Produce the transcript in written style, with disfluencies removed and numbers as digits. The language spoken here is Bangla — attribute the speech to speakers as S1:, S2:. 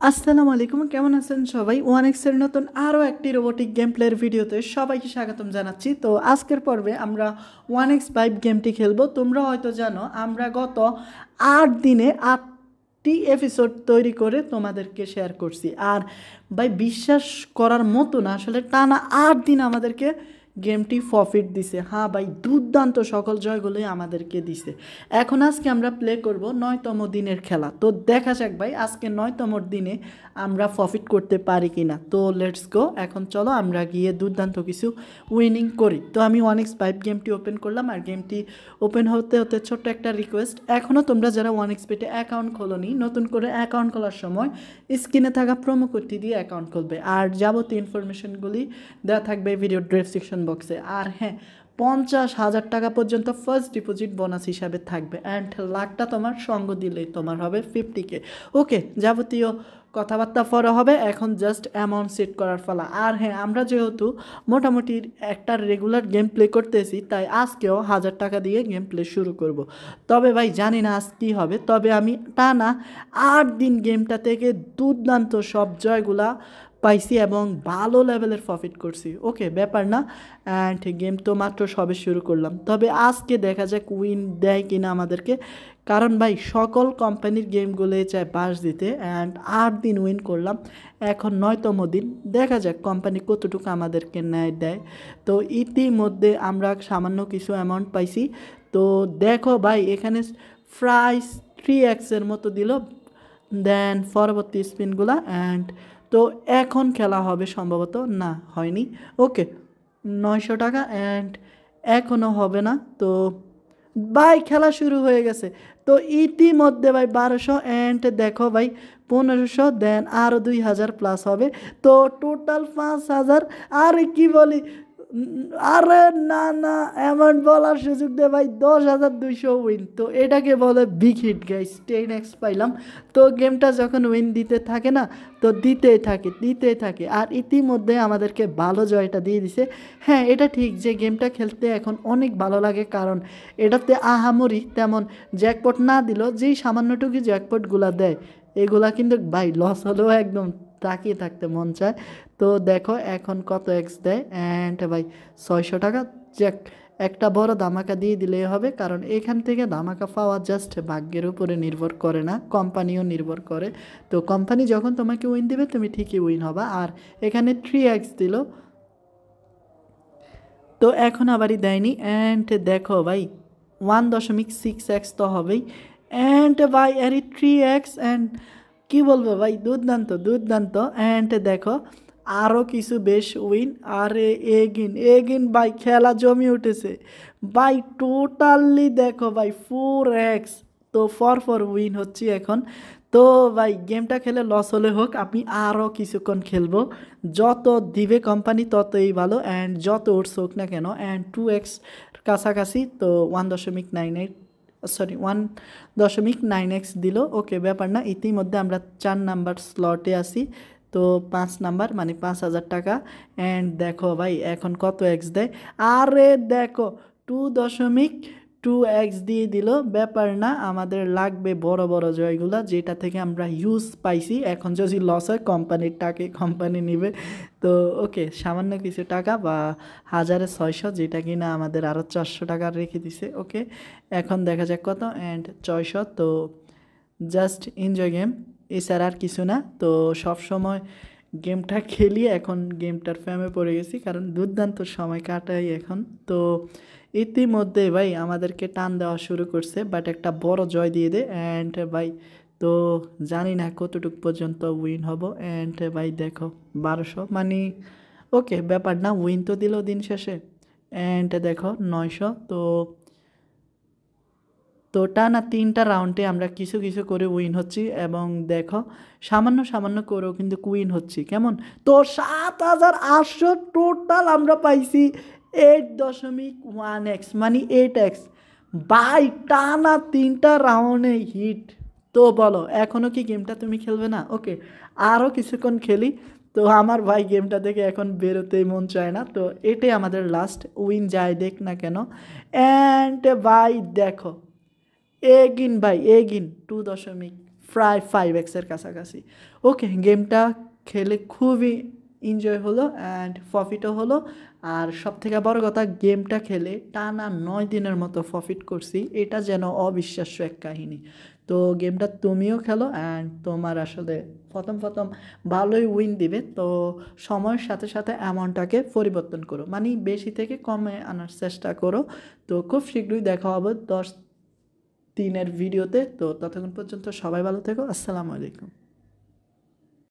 S1: আসসালামু আলাইকুম, কেমন আছেন সবাই? ওয়ান এক্সের নতুন আরও একটি রোবোটিক গেম প্লের ভিডিওতে সবাইকে স্বাগতম জানাচ্ছি। তো আজকের পর্বে আমরা ওয়ান এক্স ফাইভ গেমটি খেলবো। তোমরা হয়তো জানো আমরা গত 8 দিনে 8টি এপিসোড তৈরি করে তোমাদেরকে শেয়ার করছি। আর ভাই বিশ্বাস করার মতো না, আসলে টানা 8 দিন আমাদেরকে গেমটি প্রফিট দিছে। হ্যাঁ ভাই, দুর্দান্ত সকল জয়গুলোই আমাদেরকে দিছে। এখন আজকে আমরা প্লে করব 9তম দিনের খেলা। তো দেখা যাক ভাই আজকে 9তম দিনে আমরা প্রফিট করতে পারি কি না। তো লেটস গো, এখন চলো আমরা গিয়ে দুর্দান্ত কিছু উইনিং করি। তো আমি ওয়ান এক্স ফাইভ গেমটি ওপেন করলাম, আর গেমটি ওপেন হতে হতে ছোট্ট একটা রিকোয়েস্ট, এখনও তোমরা যারা ওয়ান এক্স পেটে অ্যাকাউন্ট খোলোনি, নতুন করে অ্যাকাউন্ট খোলার সময় স্ক্রিনে থাকা প্রোমো কোডটি দিয়ে অ্যাকাউন্ট খুলবে। আর যাবতীয় ইনফরমেশনগুলি দেওয়া থাকবে ভিডিও ডেসক্রিপশন বক্সে। আর হ্যাঁ, 50,000 টাকা পর্যন্ত ফার্স্ট ডিপোজিট বোনাস হিসাবে থাকবে, অ্যান্ড লাখটা তোমার সঙ্গ দিলেই তোমার হবে 50K। ওকে, যাবতীয় কথাবার্তা পরে হবে, এখন জাস্ট অ্যামাউন্ট সেট করার পালা। আর হ্যাঁ, আমরা যেহেতু মোটামুটি একটা রেগুলার গেম প্লে করতেছি, তাই আজকেও 1000 টাকা দিয়ে গেম প্লে শুরু করব। তবে ভাই জানি না আজ কী হবে, তবে আমি টানা 8 দিন গেমটা থেকে দুর্দান্ত সব জয়গুলা পাইছি এবং ভালো লেভেলের প্রফিট করছি। ওকে, ব্যাপার না, অ্যান্ড গেম তো মাত্র সবে শুরু করলাম। তবে আজকে দেখা যাক উইন দেয় কিনা আমাদেরকে, কারণ ভাই সকল কোম্পানির গেমগুলোই চায় বাস দিতে, অ্যান্ড 8 দিন উইন করলাম, এখন 9তম দিন। দেখা যাক কোম্পানি কতটুকু আমাদেরকে ন্যায় দেয়। তো ইতিমধ্যে আমরা সামান্য কিছু অ্যামাউন্ট পাইছি। তো দেখো ভাই, এখানে প্রাইস 3x-এর মতো দিল, দেন পরবর্তী স্পিনগুলা। অ্যান্ড তো এখন খেলা হবে সম্ভবত, না হয়নি। ওকে, 900 টাকা, অ্যান্ড এখনও হবে না। তো ভাই খেলা শুরু হয়ে গেছে। তো ইতিমধ্যে ভাই 1200, অ্যান্ড দেখো ভাই 1500, দেন আরও 2000 প্লাস হবে। তো টোটাল 5000। আরে কি বলি, আরে না না, এমন বলার সুযোগ দে ভাই, 10,200 উইন। তো এটাকে বলে বিগ হিট গাইস, 10x পাইলাম। তো গেমটা যখন উইন দিতে থাকে না, তো দিতেই থাকে। আর ইতিমধ্যে আমাদেরকে ভালো জয়টা দিয়ে দিছে। হ্যাঁ, এটা ঠিক যে গেমটা খেলতে এখন অনেক ভালো লাগে, কারণ এটাতে আহামরি তেমন জ্যাকপট না দিলেও যেই সামান্যটুকু জ্যাকপটগুলা দেয়, এগুলা কিন্তু ভাই লস হলেও একদম তাকিয়ে থাকতে মন চায়। তো দেখো এখন কত এক্স দেয়, অ্যান্ড ভাই 600 টাকা। জ্যাক, একটা বড় ধামাকা দিয়ে দিলেই হবে, কারণ এখান থেকে ধামাকা পাওয়া জাস্ট ভাগ্যের উপরে নির্ভর করে না, কোম্পানিও নির্ভর করে। তো কোম্পানি যখন তোমাকে উইন দেবে তুমি ঠিকই উইন হবা। আর এখানে 3x দিল, তো এখন আবারই দেয়নি। অ্যান্ড দেখো ভাই 1.6x তো হবেই, অ্যান্ড ভাই আরে 3x, অ্যান্ড কী বলবো ভাই, দুর্দান্ত দুর্দান্ত। অ্যান্ড দেখো আরও কিছু বেশ উইন। আরে এগিন এগিন ভাই, খেলা জমে উঠেছে ভাই। টোটালি দেখো ভাই 4x। তো ফর উইন হচ্ছি এখন। তো ভাই গেমটা খেলে লস হলে হোক, আমি আরও কিছুক্ষণ খেলবো। যত দিবে কোম্পানি ততই ভালো, অ্যান্ড যত ওটস হোক না কেন। অ্যান্ড 2x কাছাকাছি, তো 1.98, সরি 1.9x দিল। ওকে, ব্যাপার না, ইতিমধ্যে আমরা 4 নাম্বার স্লটে আসি। তো 5 নাম্বার মানে 5,000 টাকা। অ্যান্ড দেখো ভাই এখন কত এক্স দেয়, আরে দেখো 2.2x দিয়ে দিল। ব্যাপার না, আমাদের লাগবে বড় বড় জয়গুলা, যেটা থেকে আমরা ইউজ পাইছি। এখন যদি লস হয় কোম্পানির টাকে কোম্পানি নিবে। তো ওকে, সামান্য কিছু টাকা বা 1600, যেটা কিনা আমাদের আরও 400 টাকা রেখে দিছে। ওকে, এখন দেখা যাক কত, অ্যান্ড 600। তো জাস্ট এনজয় গেম, এছাড়া আর কিছু না। তো সব সময় গেমটা খেলি, এখন গেমটার ফ্যামে পড়ে গেছি, কারণ দুর্দান্ত সময় কাটাই এখন। তো ইতিমধ্যে ভাই আমাদেরকে টান দেওয়া শুরু করছে, বাট একটা বড় জয় দিয়ে দে। অ্যান্ড ভাই তো জানি না কতটুক পর্যন্ত উইন হব। অ্যান্ড ভাই দেখো 1200 মানে ওকে, ব্যাপার না, উইন তো দিল দিন শেষে। অ্যান্ড দেখো 900। তো তো টানা 3টা রাউন্ডে আমরা কিছু কিছু করে উইন হচ্ছি, এবং দেখো সামান্য সামান্য করেও কিন্তু উইন হচ্ছি। কেমন, তো 7,800 টোটাল আমরা পাইছি 8.1x মানে 8x। বাই টানা 3টা রাউন্ডে হিট। তো বলো এখনও কি গেমটা তুমি খেলবে না? ওকে, আরও কিছুক্ষণ খেলি। তো আমার ভাই গেমটা থেকে এখন বেরোতেই মন চায় না। তো এটাই আমাদের লাস্ট উইন, যায় দেখ না কেন। অ্যান্ড ভাই দেখো এগিন ভাই এগিন প্রায় 5x-এর কাছাকাছি। ওকে, গেমটা খেলে খুবই এনজয় হলো অ্যান্ড প্রফিটও হলো। আর সবথেকে বড় কথা, গেমটা খেলে টানা 9 দিনের মতো প্রফিট করছি। এটা যেন অবিশ্বাস্য এক কাহিনী। তো গেমটা তুমিও খেলো অ্যান্ড তোমার আসলে প্রথম ভালোই উইন দিবে। তো সময়ের সাথে সাথে অ্যামাউন্টটাকে পরিবর্তন করো, মানে বেশি থেকে কমে আনার চেষ্টা করো। তো খুব শীঘ্রই দেখা হবে 10 দিনের ভিডিওতে। তো ততক্ষণ পর্যন্ত সবাই ভালো থেকো। আসসালামু আলাইকুম।